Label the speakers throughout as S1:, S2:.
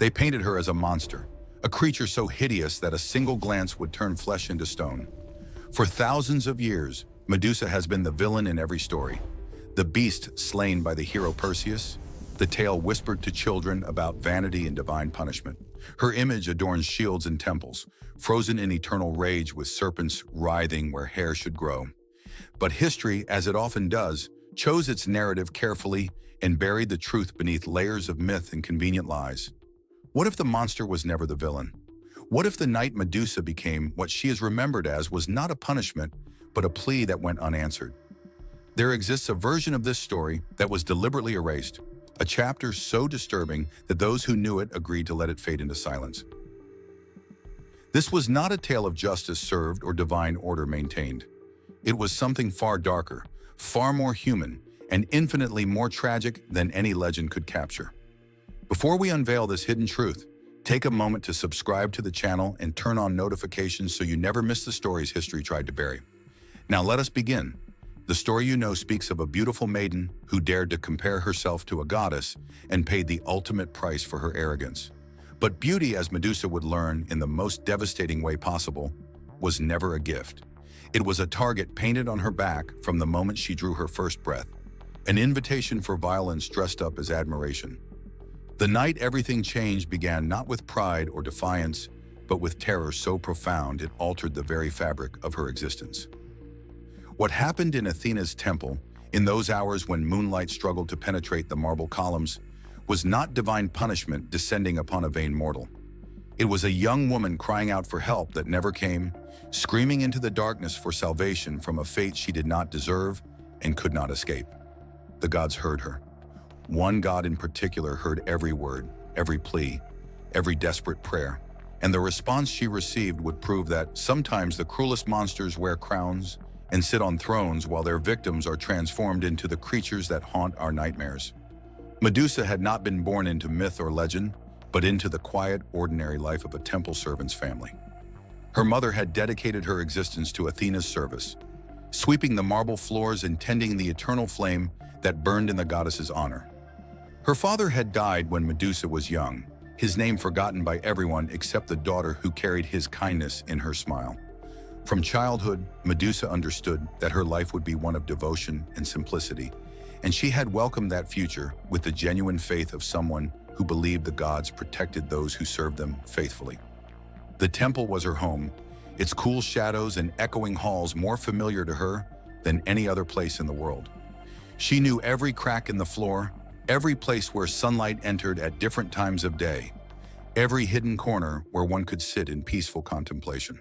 S1: They painted her as a monster, a creature so hideous that a single glance would turn flesh into stone. For thousands of years, Medusa has been the villain in every story. The beast slain by the hero Perseus, the tale whispered to children about vanity and divine punishment. Her image adorns shields and temples, frozen in eternal rage with serpents writhing where hair should grow. But history, as it often does, chose its narrative carefully and buried the truth beneath layers of myth and convenient lies. What if the monster was never the villain? What if the night Medusa became what she is remembered as was not a punishment, but a plea that went unanswered? There exists a version of this story that was deliberately erased, a chapter so disturbing that those who knew it agreed to let it fade into silence. This was not a tale of justice served or divine order maintained. It was something far darker, far more human, and infinitely more tragic than any legend could capture. Before we unveil this hidden truth, take a moment to subscribe to the channel and turn on notifications so you never miss the stories history tried to bury. Now let us begin. The story you know speaks of a beautiful maiden who dared to compare herself to a goddess and paid the ultimate price for her arrogance. But beauty, as Medusa would learn in the most devastating way possible, was never a gift. It was a target painted on her back from the moment she drew her first breath, an invitation for violence dressed up as admiration. The night everything changed began not with pride or defiance, but with terror so profound it altered the very fabric of her existence. What happened in Athena's temple, in those hours when moonlight struggled to penetrate the marble columns, was not divine punishment descending upon a vain mortal. It was a young woman crying out for help that never came, screaming into the darkness for salvation from a fate she did not deserve and could not escape. The gods heard her. One god in particular heard every word, every plea, every desperate prayer, and the response she received would prove that sometimes the cruelest monsters wear crowns and sit on thrones while their victims are transformed into the creatures that haunt our nightmares. Medusa had not been born into myth or legend, but into the quiet, ordinary life of a temple servant's family. Her mother had dedicated her existence to Athena's service, sweeping the marble floors and tending the eternal flame that burned in the goddess's honor. Her father had died when Medusa was young, his name forgotten by everyone except the daughter who carried his kindness in her smile. From childhood, Medusa understood that her life would be one of devotion and simplicity, and she had welcomed that future with the genuine faith of someone who believed the gods protected those who served them faithfully. The temple was her home, its cool shadows and echoing halls more familiar to her than any other place in the world. She knew every crack in the floor, every place where sunlight entered at different times of day, every hidden corner where one could sit in peaceful contemplation.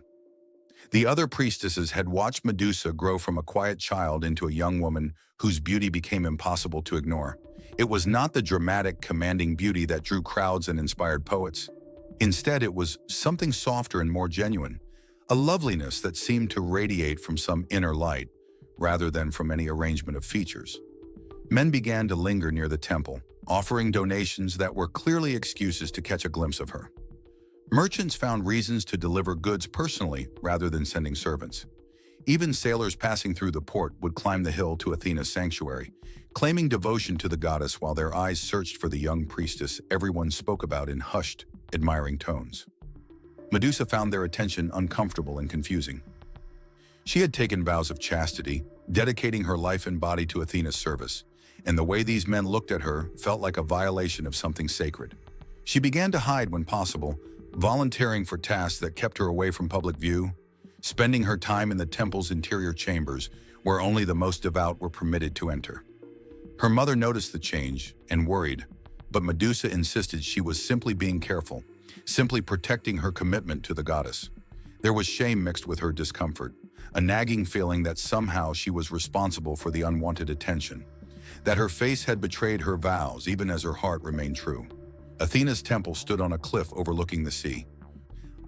S1: The other priestesses had watched Medusa grow from a quiet child into a young woman whose beauty became impossible to ignore. It was not the dramatic, commanding beauty that drew crowds and inspired poets. Instead, it was something softer and more genuine, a loveliness that seemed to radiate from some inner light, rather than from any arrangement of features. Men began to linger near the temple, offering donations that were clearly excuses to catch a glimpse of her. Merchants found reasons to deliver goods personally rather than sending servants. Even sailors passing through the port would climb the hill to Athena's sanctuary, claiming devotion to the goddess while their eyes searched for the young priestess everyone spoke about in hushed, admiring tones. Medusa found their attention uncomfortable and confusing. She had taken vows of chastity, dedicating her life and body to Athena's service, and the way these men looked at her felt like a violation of something sacred. She began to hide when possible, volunteering for tasks that kept her away from public view, spending her time in the temple's interior chambers where only the most devout were permitted to enter. Her mother noticed the change and worried, but Medusa insisted she was simply being careful, simply protecting her commitment to the goddess. There was shame mixed with her discomfort, a nagging feeling that somehow she was responsible for the unwanted attention, that her face had betrayed her vows even as her heart remained true. Athena's temple stood on a cliff overlooking the sea,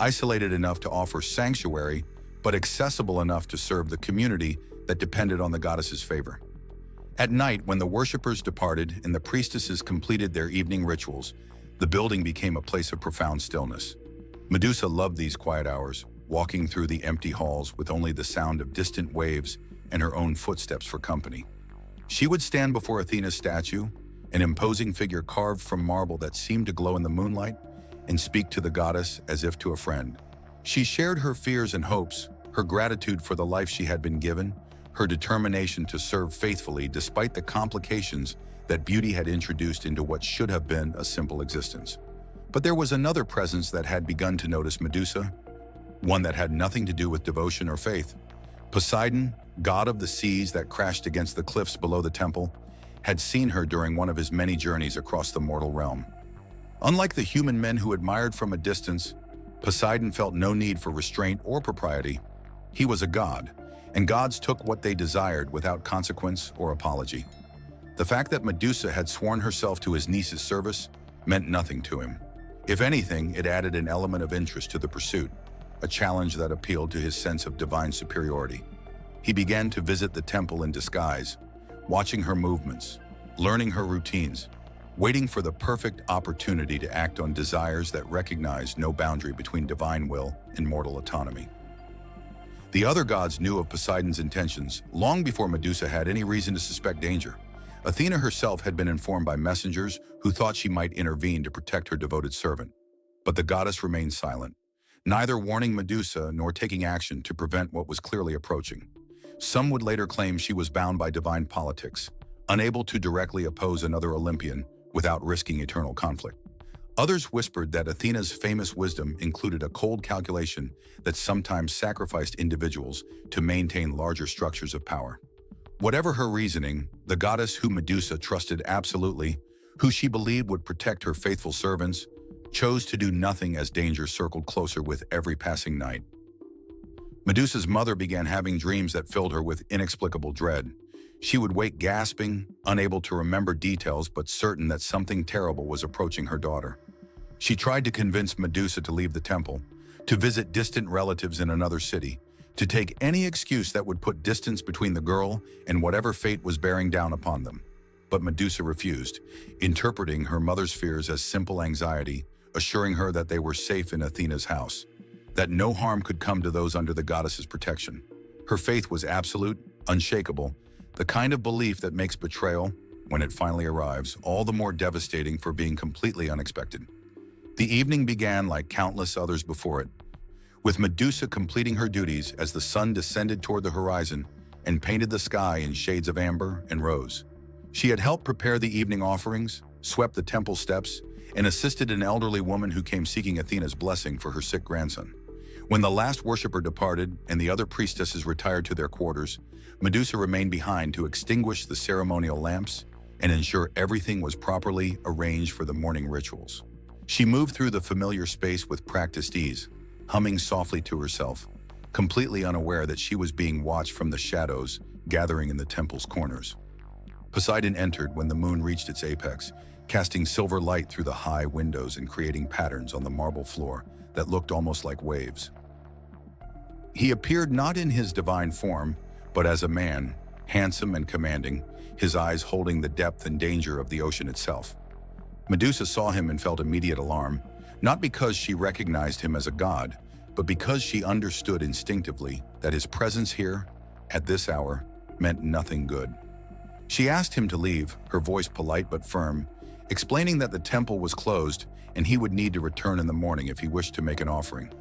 S1: isolated enough to offer sanctuary, but accessible enough to serve the community that depended on the goddess's favor. At night, when the worshippers departed and the priestesses completed their evening rituals, the building became a place of profound stillness. Medusa loved these quiet hours, walking through the empty halls with only the sound of distant waves and her own footsteps for company. She would stand before Athena's statue, an imposing figure carved from marble that seemed to glow in the moonlight, and speak to the goddess as if to a friend. She shared her fears and hopes, her gratitude for the life she had been given, her determination to serve faithfully despite the complications that beauty had introduced into what should have been a simple existence. But there was another presence that had begun to notice Medusa, one that had nothing to do with devotion or faith. Poseidon, god of the seas that crashed against the cliffs below the temple, had seen her during one of his many journeys across the mortal realm. Unlike the human men who admired from a distance, Poseidon felt no need for restraint or propriety. He was a god, and gods took what they desired without consequence or apology. The fact that Medusa had sworn herself to his niece's service meant nothing to him. If anything, it added an element of interest to the pursuit, a challenge that appealed to his sense of divine superiority. He began to visit the temple in disguise, watching her movements, learning her routines, waiting for the perfect opportunity to act on desires that recognized no boundary between divine will and mortal autonomy. The other gods knew of Poseidon's intentions long before Medusa had any reason to suspect danger. Athena herself had been informed by messengers who thought she might intervene to protect her devoted servant. But the goddess remained silent, neither warning Medusa nor taking action to prevent what was clearly approaching. Some would later claim she was bound by divine politics, unable to directly oppose another Olympian without risking eternal conflict. Others whispered that Athena's famous wisdom included a cold calculation that sometimes sacrificed individuals to maintain larger structures of power. Whatever her reasoning, the goddess who Medusa trusted absolutely, who she believed would protect her faithful servants, chose to do nothing as danger circled closer with every passing night. Medusa's mother began having dreams that filled her with inexplicable dread. She would wake gasping, unable to remember details but certain that something terrible was approaching her daughter. She tried to convince Medusa to leave the temple, to visit distant relatives in another city, to take any excuse that would put distance between the girl and whatever fate was bearing down upon them. But Medusa refused, interpreting her mother's fears as simple anxiety, assuring her that they were safe in Athena's house, that no harm could come to those under the goddess's protection. Her faith was absolute, unshakable, the kind of belief that makes betrayal, when it finally arrives, all the more devastating for being completely unexpected. The evening began like countless others before it, with Medusa completing her duties as the sun descended toward the horizon and painted the sky in shades of amber and rose. She had helped prepare the evening offerings, swept the temple steps, and assisted an elderly woman who came seeking Athena's blessing for her sick grandson. When the last worshiper departed and the other priestesses retired to their quarters, Medusa remained behind to extinguish the ceremonial lamps and ensure everything was properly arranged for the morning rituals. She moved through the familiar space with practiced ease, humming softly to herself, completely unaware that she was being watched from the shadows gathering in the temple's corners. Poseidon entered when the moon reached its apex, casting silver light through the high windows and creating patterns on the marble floor that looked almost like waves. He appeared not in his divine form, but as a man, handsome and commanding, his eyes holding the depth and danger of the ocean itself. Medusa saw him and felt immediate alarm, not because she recognized him as a god, but because she understood instinctively that his presence here, at this hour, meant nothing good. She asked him to leave, her voice polite but firm, explaining that the temple was closed and he would need to return in the morning if he wished to make an offering.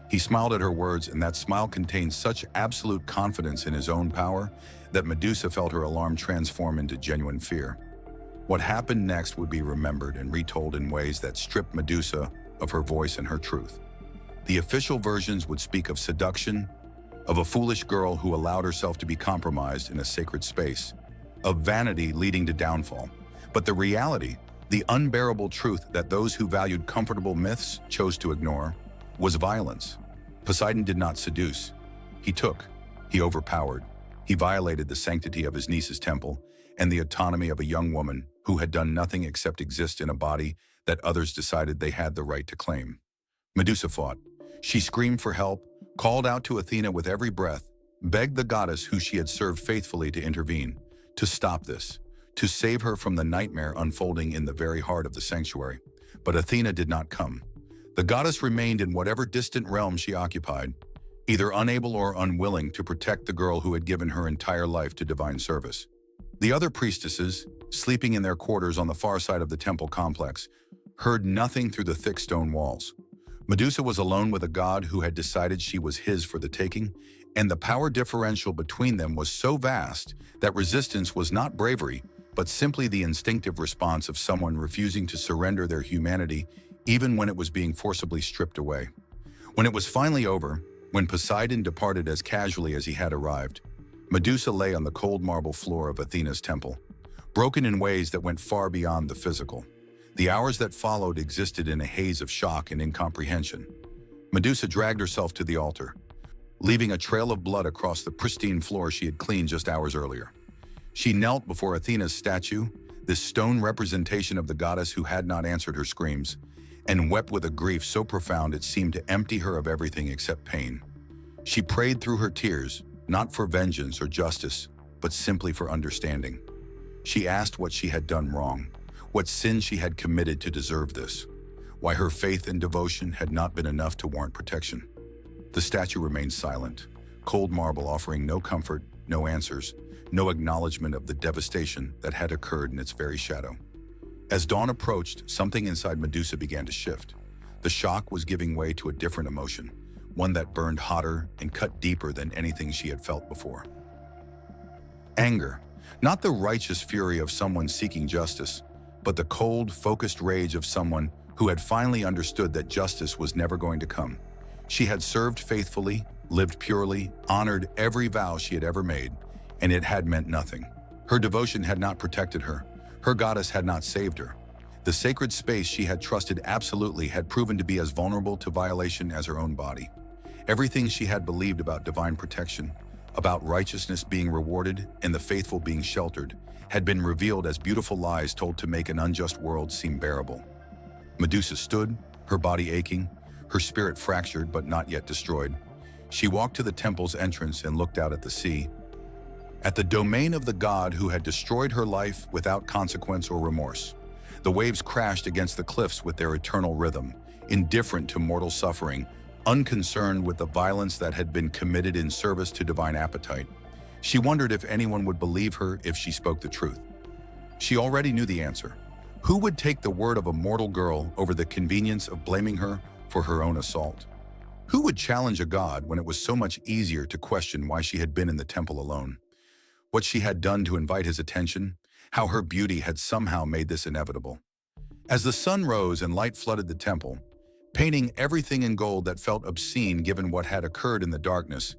S1: He smiled at her words, and that smile contained such absolute confidence in his own power that Medusa felt her alarm transform into genuine fear. What happened next would be remembered and retold in ways that stripped Medusa of her voice and her truth. The official versions would speak of seduction, of a foolish girl who allowed herself to be compromised in a sacred space, of vanity leading to downfall. But the reality, the unbearable truth that those who valued comfortable myths chose to ignore, was violence. Poseidon did not seduce. He took, he overpowered. He violated the sanctity of his niece's temple and the autonomy of a young woman who had done nothing except exist in a body that others decided they had the right to claim. Medusa fought. She screamed for help, called out to Athena with every breath, begged the goddess who she had served faithfully to intervene, to stop this, to save her from the nightmare unfolding in the very heart of the sanctuary. But Athena did not come. The goddess remained in whatever distant realm she occupied, either unable or unwilling to protect the girl who had given her entire life to divine service. The other priestesses, sleeping in their quarters on the far side of the temple complex, heard nothing through the thick stone walls. Medusa was alone with a god who had decided she was his for the taking, and the power differential between them was so vast that resistance was not bravery, but simply the instinctive response of someone refusing to surrender their humanity even when it was being forcibly stripped away. When it was finally over, when Poseidon departed as casually as he had arrived, Medusa lay on the cold marble floor of Athena's temple, broken in ways that went far beyond the physical. The hours that followed existed in a haze of shock and incomprehension. Medusa dragged herself to the altar, leaving a trail of blood across the pristine floor she had cleaned just hours earlier. She knelt before Athena's statue, this stone representation of the goddess who had not answered her screams, and wept with a grief so profound it seemed to empty her of everything except pain. She prayed through her tears, not for vengeance or justice, but simply for understanding. She asked what she had done wrong, what sin she had committed to deserve this, why her faith and devotion had not been enough to warrant protection. The statue remained silent, cold marble offering no comfort, no answers, no acknowledgement of the devastation that had occurred in its very shadow. As dawn approached, something inside Medusa began to shift. The shock was giving way to a different emotion, one that burned hotter and cut deeper than anything she had felt before. Anger, not the righteous fury of someone seeking justice, but the cold, focused rage of someone who had finally understood that justice was never going to come. She had served faithfully, lived purely, honored every vow she had ever made, and it had meant nothing. Her devotion had not protected her. Her goddess had not saved her. The sacred space she had trusted absolutely had proven to be as vulnerable to violation as her own body. Everything she had believed about divine protection, about righteousness being rewarded and the faithful being sheltered, had been revealed as beautiful lies told to make an unjust world seem bearable. Medusa stood, her body aching, her spirit fractured but not yet destroyed. She walked to the temple's entrance and looked out at the sea, at the domain of the god who had destroyed her life without consequence or remorse. The waves crashed against the cliffs with their eternal rhythm, indifferent to mortal suffering, unconcerned with the violence that had been committed in service to divine appetite. She wondered if anyone would believe her if she spoke the truth. She already knew the answer. Who would take the word of a mortal girl over the convenience of blaming her for her own assault? Who would challenge a god when it was so much easier to question why she had been in the temple alone? What she had done to invite his attention, how her beauty had somehow made this inevitable. As the sun rose and light flooded the temple, painting everything in gold that felt obscene given what had occurred in the darkness,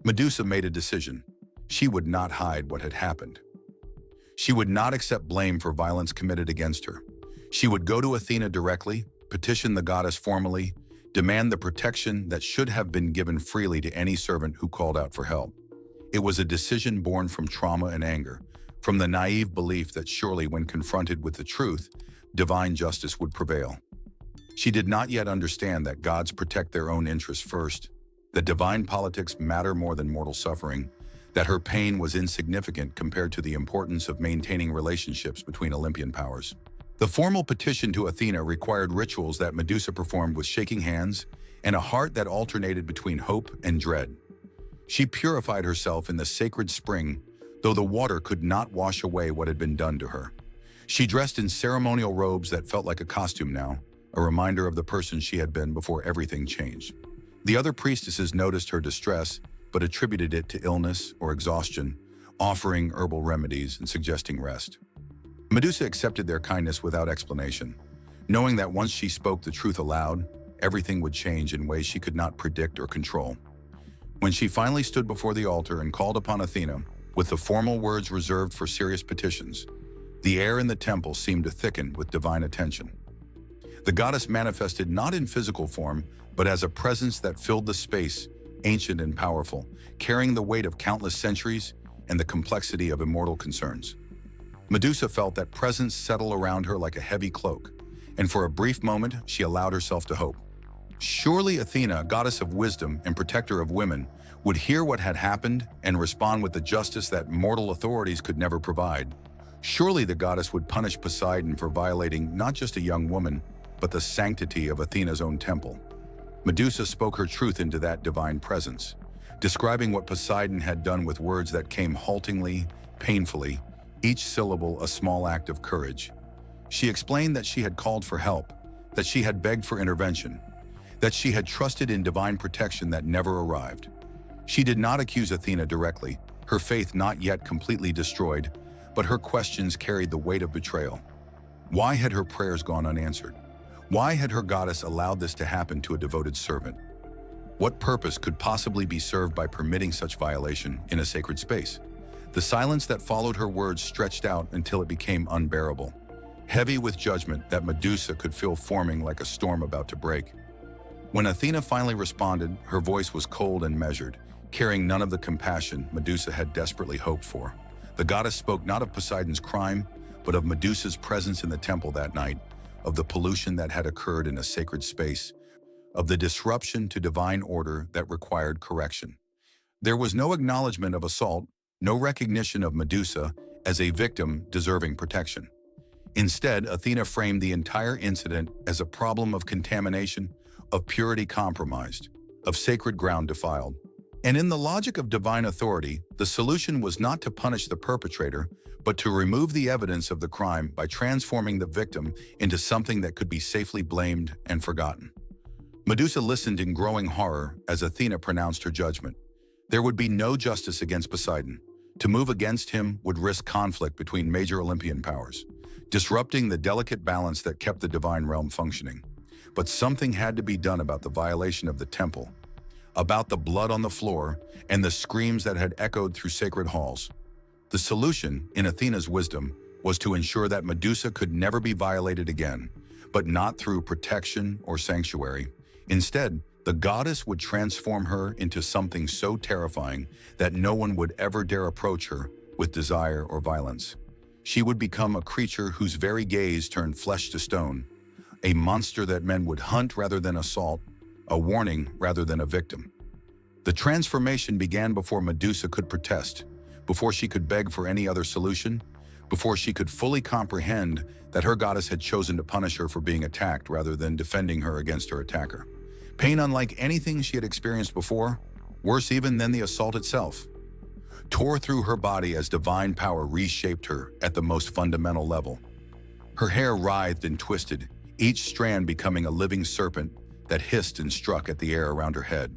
S1: Medusa made a decision. She would not hide what had happened. She would not accept blame for violence committed against her. She would go to Athena directly, petition the goddess formally, demand the protection that should have been given freely to any servant who called out for help. It was a decision born from trauma and anger, from the naive belief that surely when confronted with the truth, divine justice would prevail. She did not yet understand that gods protect their own interests first, that divine politics matter more than mortal suffering, that her pain was insignificant compared to the importance of maintaining relationships between Olympian powers. The formal petition to Athena required rituals that Medusa performed with shaking hands and a heart that alternated between hope and dread. She purified herself in the sacred spring, though the water could not wash away what had been done to her. She dressed in ceremonial robes that felt like a costume now, a reminder of the person she had been before everything changed. The other priestesses noticed her distress, but attributed it to illness or exhaustion, offering herbal remedies and suggesting rest. Medusa accepted their kindness without explanation, knowing that once she spoke the truth aloud, everything would change in ways she could not predict or control. When she finally stood before the altar and called upon Athena, with the formal words reserved for serious petitions, the air in the temple seemed to thicken with divine attention. The goddess manifested not in physical form, but as a presence that filled the space, ancient and powerful, carrying the weight of countless centuries and the complexity of immortal concerns. Medusa felt that presence settle around her like a heavy cloak, and for a brief moment she allowed herself to hope. Surely Athena, goddess of wisdom and protector of women, would hear what had happened and respond with the justice that mortal authorities could never provide. Surely the goddess would punish Poseidon for violating not just a young woman, but the sanctity of Athena's own temple. Medusa spoke her truth into that divine presence, describing what Poseidon had done with words that came haltingly, painfully, each syllable a small act of courage. She explained that she had called for help, that she had begged for intervention, that she had trusted in divine protection that never arrived. She did not accuse Athena directly, her faith not yet completely destroyed, but her questions carried the weight of betrayal. Why had her prayers gone unanswered? Why had her goddess allowed this to happen to a devoted servant? What purpose could possibly be served by permitting such violation in a sacred space? The silence that followed her words stretched out until it became unbearable, heavy with judgment that Medusa could feel forming like a storm about to break. When Athena finally responded, her voice was cold and measured, carrying none of the compassion Medusa had desperately hoped for. The goddess spoke not of Poseidon's crime, but of Medusa's presence in the temple that night, of the pollution that had occurred in a sacred space, of the disruption to divine order that required correction. There was no acknowledgement of assault, no recognition of Medusa as a victim deserving protection. Instead, Athena framed the entire incident as a problem of contamination, of purity compromised, of sacred ground defiled. And in the logic of divine authority, the solution was not to punish the perpetrator, but to remove the evidence of the crime by transforming the victim into something that could be safely blamed and forgotten. Medusa listened in growing horror as Athena pronounced her judgment. There would be no justice against Poseidon. To move against him would risk conflict between major Olympian powers, disrupting the delicate balance that kept the divine realm functioning. But something had to be done about the violation of the temple, about the blood on the floor and the screams that had echoed through sacred halls. The solution, in Athena's wisdom, was to ensure that Medusa could never be violated again, but not through protection or sanctuary. Instead, the goddess would transform her into something so terrifying that no one would ever dare approach her with desire or violence. She would become a creature whose very gaze turned flesh to stone, a monster that men would hunt rather than assault, a warning rather than a victim. The transformation began before Medusa could protest, before she could beg for any other solution, before she could fully comprehend that her goddess had chosen to punish her for being attacked rather than defending her against her attacker. Pain unlike anything she had experienced before, worse even than the assault itself, tore through her body as divine power reshaped her at the most fundamental level. Her hair writhed and twisted, each strand becoming a living serpent that hissed and struck at the air around her head.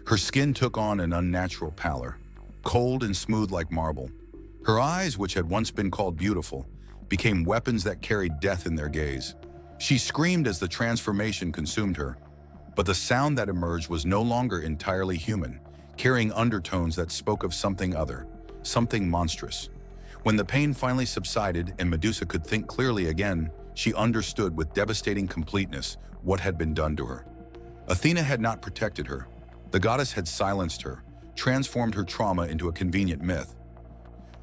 S1: Her skin took on an unnatural pallor, cold and smooth like marble. Her eyes, which had once been called beautiful, became weapons that carried death in their gaze. She screamed as the transformation consumed her, but the sound that emerged was no longer entirely human, carrying undertones that spoke of something other, something monstrous. When the pain finally subsided and Medusa could think clearly again, she understood with devastating completeness what had been done to her. Athena had not protected her. The goddess had silenced her, transformed her trauma into a convenient myth,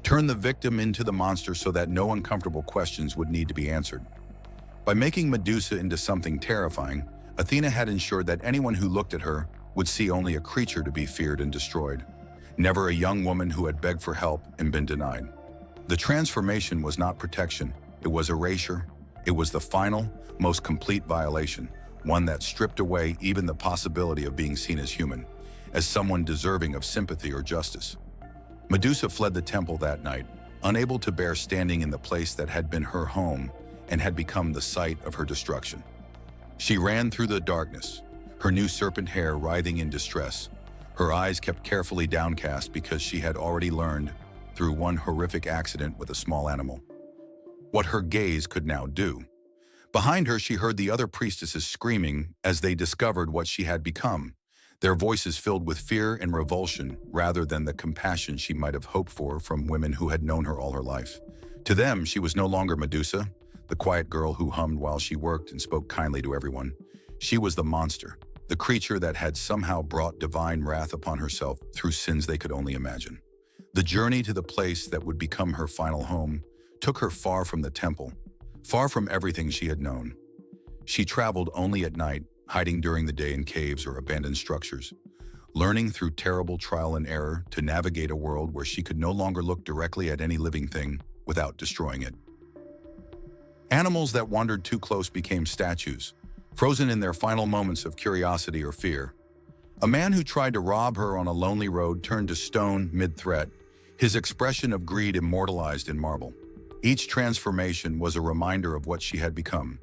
S1: turned the victim into the monster so that no uncomfortable questions would need to be answered. By making Medusa into something terrifying, Athena had ensured that anyone who looked at her would see only a creature to be feared and destroyed, never a young woman who had begged for help and been denied. The transformation was not protection, it was erasure. It was the final, most complete violation, one that stripped away even the possibility of being seen as human, as someone deserving of sympathy or justice. Medusa fled the temple that night, unable to bear standing in the place that had been her home and had become the site of her destruction. She ran through the darkness, her new serpent hair writhing in distress. Her eyes kept carefully downcast because she had already learned, through one horrific accident with a small animal, what her gaze could now do. Behind her, she heard the other priestesses screaming as they discovered what she had become, their voices filled with fear and revulsion rather than the compassion she might have hoped for from women who had known her all her life. To them, she was no longer Medusa, the quiet girl who hummed while she worked and spoke kindly to everyone. She was the monster, the creature that had somehow brought divine wrath upon herself through sins they could only imagine. The journey to the place that would become her final home took her far from the temple, far from everything she had known. She traveled only at night, hiding during the day in caves or abandoned structures, learning through terrible trial and error to navigate a world where she could no longer look directly at any living thing without destroying it. Animals that wandered too close became statues, frozen in their final moments of curiosity or fear. A man who tried to rob her on a lonely road turned to stone mid-threat, his expression of greed immortalized in marble. Each transformation was a reminder of what she had become,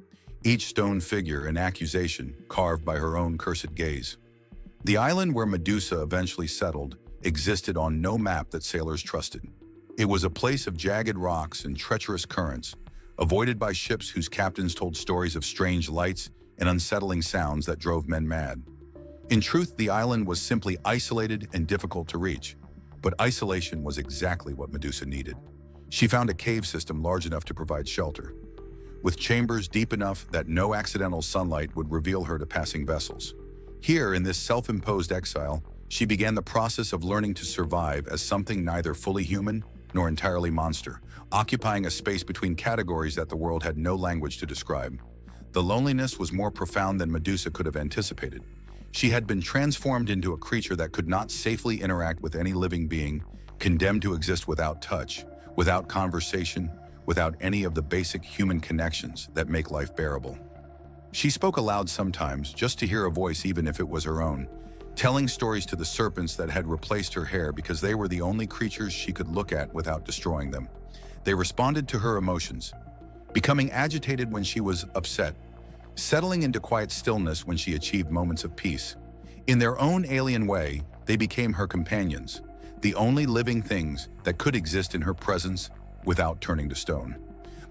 S1: each stone figure an accusation carved by her own cursed gaze. The island where Medusa eventually settled existed on no map that sailors trusted. It was a place of jagged rocks and treacherous currents, avoided by ships whose captains told stories of strange lights and unsettling sounds that drove men mad. In truth, the island was simply isolated and difficult to reach, but isolation was exactly what Medusa needed. She found a cave system large enough to provide shelter, with chambers deep enough that no accidental sunlight would reveal her to passing vessels. Here, in this self-imposed exile, she began the process of learning to survive as something neither fully human nor entirely monster, occupying a space between categories that the world had no language to describe. The loneliness was more profound than Medusa could have anticipated. She had been transformed into a creature that could not safely interact with any living being, condemned to exist without touch, without conversation, without any of the basic human connections that make life bearable. She spoke aloud sometimes, just to hear a voice even if it was her own, telling stories to the serpents that had replaced her hair because they were the only creatures she could look at without destroying them. They responded to her emotions, becoming agitated when she was upset, settling into quiet stillness when she achieved moments of peace. In their own alien way, they became her companions, the only living things that could exist in her presence without turning to stone.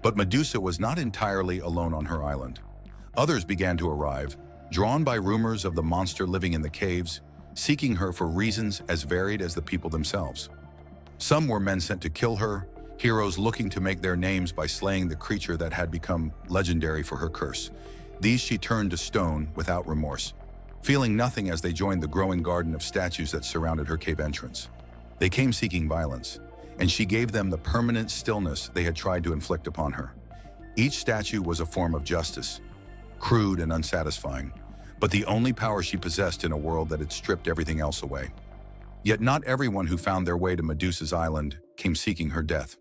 S1: But Medusa was not entirely alone on her island. Others began to arrive, drawn by rumors of the monster living in the caves, seeking her for reasons as varied as the people themselves. Some were men sent to kill her, heroes looking to make their names by slaying the creature that had become legendary for her curse. These she turned to stone without remorse, feeling nothing as they joined the growing garden of statues that surrounded her cave entrance. They came seeking violence, and she gave them the permanent stillness they had tried to inflict upon her. Each statue was a form of justice, crude and unsatisfying, but the only power she possessed in a world that had stripped everything else away. Yet not everyone who found their way to Medusa's island came seeking her death.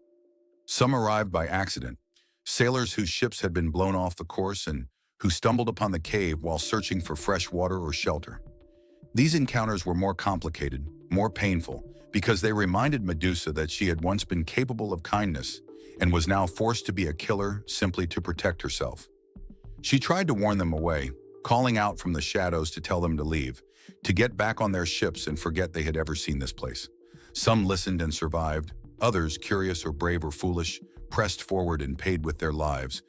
S1: Some arrived by accident, sailors whose ships had been blown off the course and who stumbled upon the cave while searching for fresh water or shelter. These encounters were more complicated, more painful, because they reminded Medusa that she had once been capable of kindness and was now forced to be a killer simply to protect herself. She tried to warn them away, calling out from the shadows to tell them to leave, to get back on their ships and forget they had ever seen this place. Some listened and survived. Others, curious or brave or foolish, pressed forward and paid with their lives,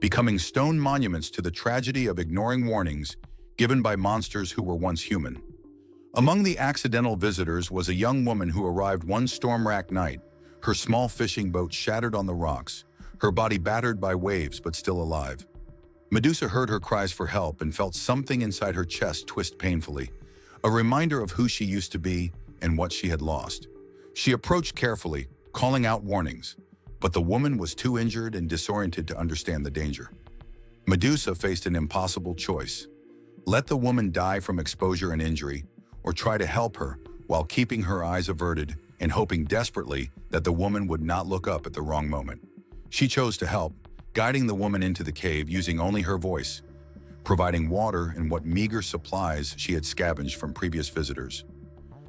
S1: becoming stone monuments to the tragedy of ignoring warnings given by monsters who were once human. Among the accidental visitors was a young woman who arrived one storm-racked night, her small fishing boat shattered on the rocks, her body battered by waves but still alive. Medusa heard her cries for help and felt something inside her chest twist painfully, a reminder of who she used to be and what she had lost. She approached carefully, calling out warnings, but the woman was too injured and disoriented to understand the danger. Medusa faced an impossible choice: let the woman die from exposure and injury, or try to help her while keeping her eyes averted and hoping desperately that the woman would not look up at the wrong moment. She chose to help, guiding the woman into the cave using only her voice, providing water and what meager supplies she had scavenged from previous visitors.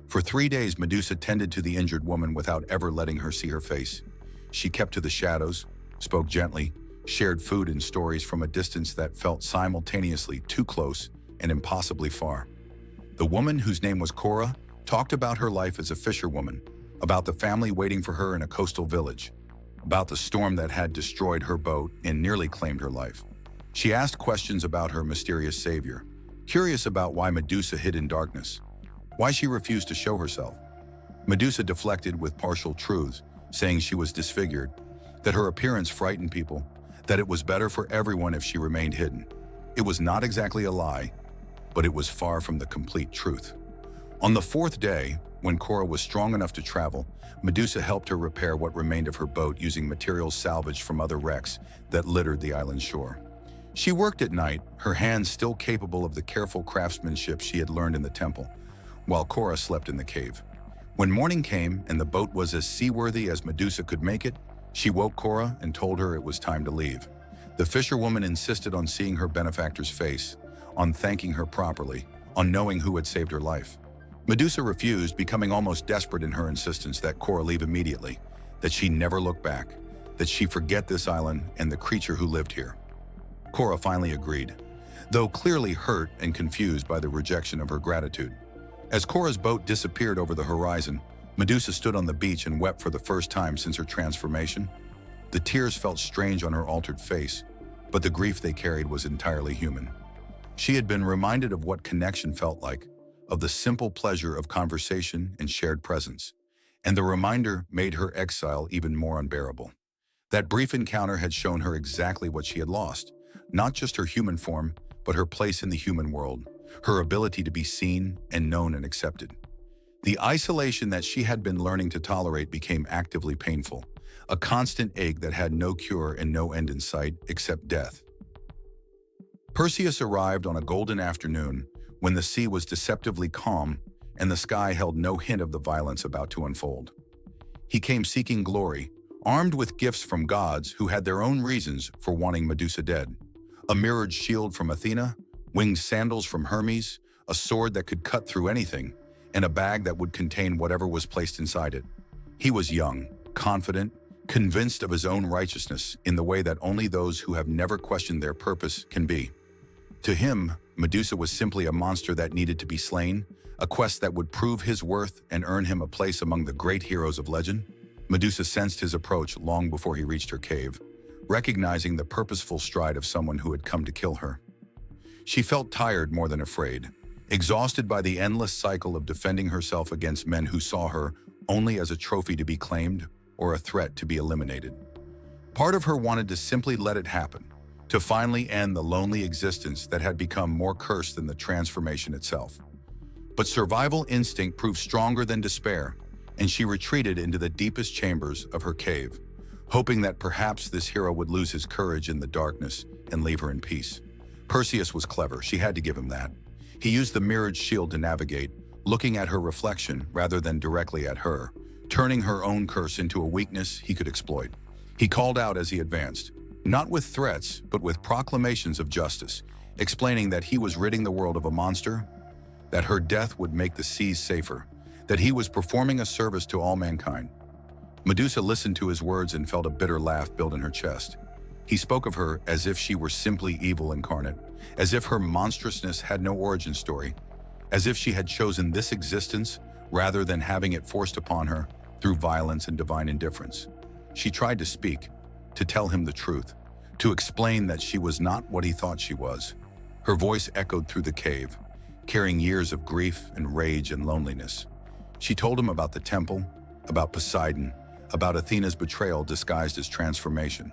S1: For 3 days, Medusa tended to the injured woman without ever letting her see her face. She kept to the shadows, spoke gently, shared food and stories from a distance that felt simultaneously too close and impossibly far. The woman, whose name was Cora, talked about her life as a fisherwoman, about the family waiting for her in a coastal village, about the storm that had destroyed her boat and nearly claimed her life. She asked questions about her mysterious savior, curious about why Medusa hid in darkness, why she refused to show herself. Medusa deflected with partial truths, saying she was disfigured, that her appearance frightened people, that it was better for everyone if she remained hidden. It was not exactly a lie, but it was far from the complete truth. On the 4th day, when Cora was strong enough to travel, Medusa helped her repair what remained of her boat using materials salvaged from other wrecks that littered the island's shore. She worked at night, her hands still capable of the careful craftsmanship she had learned in the temple, while Cora slept in the cave. When morning came and the boat was as seaworthy as Medusa could make it, she woke Cora and told her it was time to leave. The fisherwoman insisted on seeing her benefactor's face, on thanking her properly, on knowing who had saved her life. Medusa refused, becoming almost desperate in her insistence that Cora leave immediately, that she never look back, that she forget this island and the creature who lived here. Cora finally agreed, though clearly hurt and confused by the rejection of her gratitude. As Cora's boat disappeared over the horizon, Medusa stood on the beach and wept for the first time since her transformation. The tears felt strange on her altered face, but the grief they carried was entirely human. She had been reminded of what connection felt like, of the simple pleasure of conversation and shared presence, and the reminder made her exile even more unbearable. That brief encounter had shown her exactly what she had lost, not just her human form, but her place in the human world, her ability to be seen and known and accepted. The isolation that she had been learning to tolerate became actively painful, a constant ache that had no cure and no end in sight except death. Perseus arrived on a golden afternoon when the sea was deceptively calm and the sky held no hint of the violence about to unfold. He came seeking glory, armed with gifts from gods who had their own reasons for wanting Medusa dead. A mirrored shield from Athena, winged sandals from Hermes, a sword that could cut through anything, and a bag that would contain whatever was placed inside it. He was young, confident, convinced of his own righteousness in the way that only those who have never questioned their purpose can be. To him, Medusa was simply a monster that needed to be slain, a quest that would prove his worth and earn him a place among the great heroes of legend. Medusa sensed his approach long before he reached her cave, recognizing the purposeful stride of someone who had come to kill her. She felt tired more than afraid, exhausted by the endless cycle of defending herself against men who saw her only as a trophy to be claimed or a threat to be eliminated. Part of her wanted to simply let it happen, to finally end the lonely existence that had become more cursed than the transformation itself. But survival instinct proved stronger than despair, and she retreated into the deepest chambers of her cave, hoping that perhaps this hero would lose his courage in the darkness and leave her in peace. Perseus was clever, she had to give him that. He used the mirrored shield to navigate, looking at her reflection rather than directly at her, turning her own curse into a weakness he could exploit. He called out as he advanced, not with threats, but with proclamations of justice, explaining that he was ridding the world of a monster, that her death would make the seas safer, that he was performing a service to all mankind. Medusa listened to his words and felt a bitter laugh build in her chest. He spoke of her as if she were simply evil incarnate, as if her monstrousness had no origin story, as if she had chosen this existence rather than having it forced upon her through violence and divine indifference. She tried to speak, to tell him the truth, to explain that she was not what he thought she was. Her voice echoed through the cave, carrying years of grief and rage and loneliness. She told him about the temple, about Poseidon, about Athena's betrayal disguised as transformation.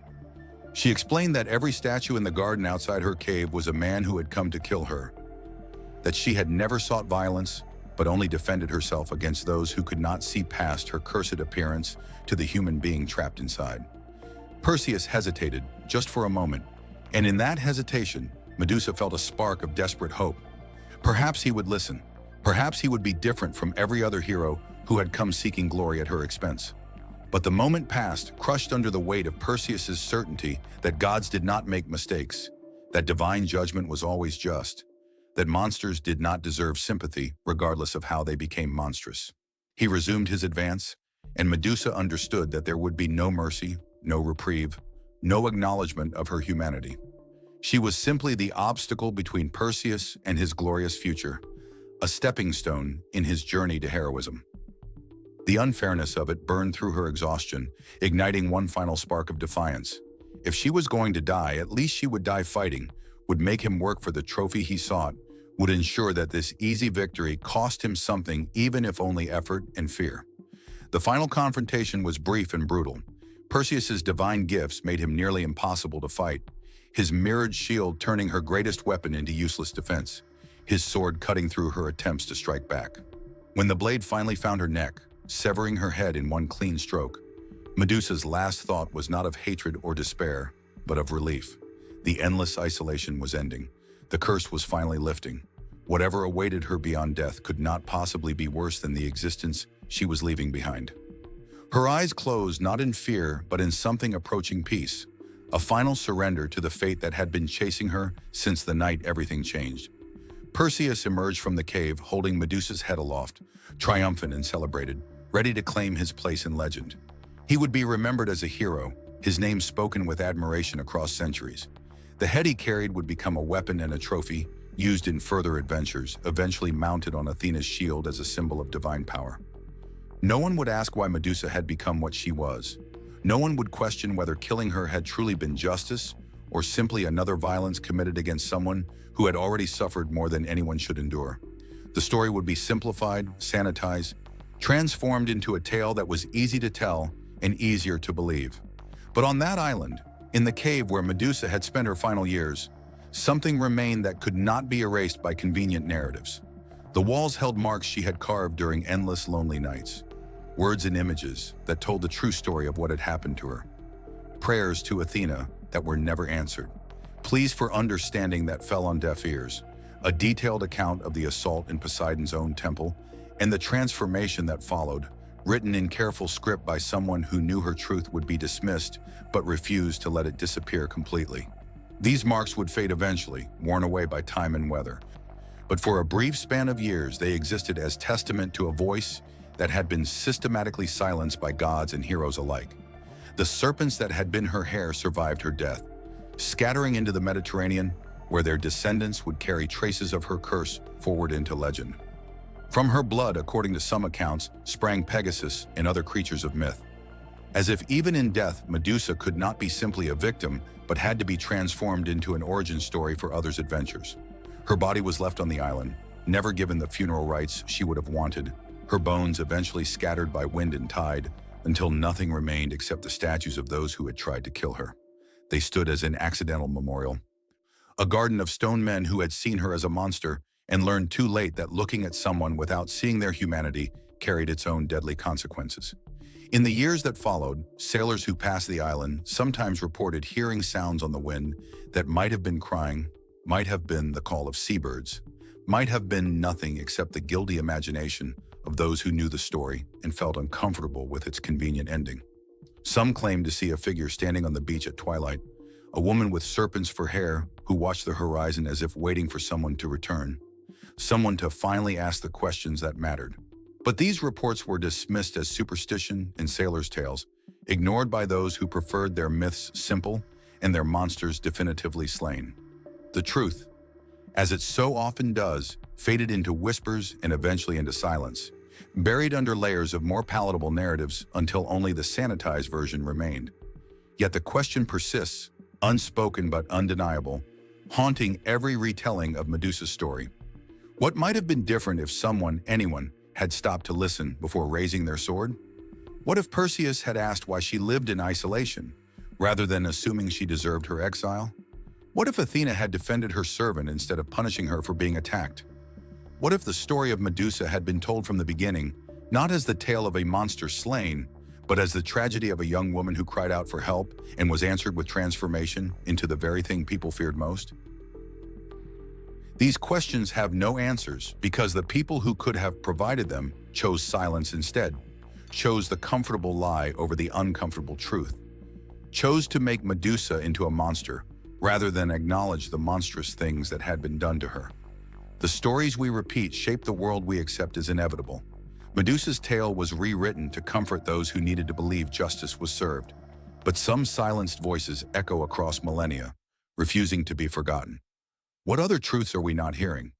S1: She explained that every statue in the garden outside her cave was a man who had come to kill her, that she had never sought violence, but only defended herself against those who could not see past her cursed appearance to the human being trapped inside. Perseus hesitated, just for a moment, and in that hesitation, Medusa felt a spark of desperate hope. Perhaps he would listen. Perhaps he would be different from every other hero who had come seeking glory at her expense. But the moment passed, crushed under the weight of Perseus's certainty that gods did not make mistakes, that divine judgment was always just, that monsters did not deserve sympathy regardless of how they became monstrous. He resumed his advance, and Medusa understood that there would be no mercy, no reprieve, no acknowledgement of her humanity. She was simply the obstacle between Perseus and his glorious future, a stepping stone in his journey to heroism. The unfairness of it burned through her exhaustion, igniting one final spark of defiance. If she was going to die, at least she would die fighting, would make him work for the trophy he sought, would ensure that this easy victory cost him something, even if only effort and fear. The final confrontation was brief and brutal. Perseus's divine gifts made him nearly impossible to fight, his mirrored shield turning her greatest weapon into useless defense, his sword cutting through her attempts to strike back. When the blade finally found her neck, severing her head in one clean stroke, Medusa's last thought was not of hatred or despair, but of relief. The endless isolation was ending. The curse was finally lifting. Whatever awaited her beyond death could not possibly be worse than the existence she was leaving behind. Her eyes closed not in fear, but in something approaching peace, a final surrender to the fate that had been chasing her since the night everything changed. Perseus emerged from the cave holding Medusa's head aloft, triumphant and celebrated, ready to claim his place in legend. He would be remembered as a hero, his name spoken with admiration across centuries. The head he carried would become a weapon and a trophy, used in further adventures, eventually mounted on Athena's shield as a symbol of divine power. No one would ask why Medusa had become what she was. No one would question whether killing her had truly been justice or simply another violence committed against someone who had already suffered more than anyone should endure. The story would be simplified, sanitized, transformed into a tale that was easy to tell and easier to believe. But on that island, in the cave where Medusa had spent her final years, something remained that could not be erased by convenient narratives. The walls held marks she had carved during endless lonely nights, words and images that told the true story of what had happened to her, prayers to Athena that were never answered, pleas for understanding that fell on deaf ears, a detailed account of the assault in Poseidon's own temple, and the transformation that followed, written in careful script by someone who knew her truth would be dismissed but refused to let it disappear completely. These marks would fade eventually, worn away by time and weather. But for a brief span of years, they existed as testament to a voice that had been systematically silenced by gods and heroes alike. The serpents that had been her hair survived her death, scattering into the Mediterranean, where their descendants would carry traces of her curse forward into legend. From her blood, according to some accounts, sprang Pegasus and other creatures of myth. As if even in death, Medusa could not be simply a victim, but had to be transformed into an origin story for others' adventures. Her body was left on the island, never given the funeral rites she would have wanted, her bones eventually scattered by wind and tide, until nothing remained except the statues of those who had tried to kill her. They stood as an accidental memorial, a garden of stone men who had seen her as a monster and learned too late that looking at someone without seeing their humanity carried its own deadly consequences. In the years that followed, sailors who passed the island sometimes reported hearing sounds on the wind that might have been crying, might have been the call of seabirds, might have been nothing except the guilty imagination of those who knew the story and felt uncomfortable with its convenient ending. Some claimed to see a figure standing on the beach at twilight, a woman with serpents for hair who watched the horizon as if waiting for someone to return, someone to finally ask the questions that mattered. But these reports were dismissed as superstition and sailors' tales, ignored by those who preferred their myths simple and their monsters definitively slain. The truth, as it so often does, faded into whispers and eventually into silence, buried under layers of more palatable narratives until only the sanitized version remained. Yet the question persists, unspoken but undeniable, haunting every retelling of Medusa's story. What might have been different if anyone, had stopped to listen before raising their sword? What if Perseus had asked why she lived in isolation, rather than assuming she deserved her exile? What if Athena had defended her servant instead of punishing her for being attacked? What if the story of Medusa had been told from the beginning, not as the tale of a monster slain, but as the tragedy of a young woman who cried out for help and was answered with transformation into the very thing people feared most? These questions have no answers because the people who could have provided them chose silence instead, chose the comfortable lie over the uncomfortable truth, chose to make Medusa into a monster rather than acknowledge the monstrous things that had been done to her. The stories we repeat shape the world we accept as inevitable. Medusa's tale was rewritten to comfort those who needed to believe justice was served, but some silenced voices echo across millennia, refusing to be forgotten. What other truths are we not hearing?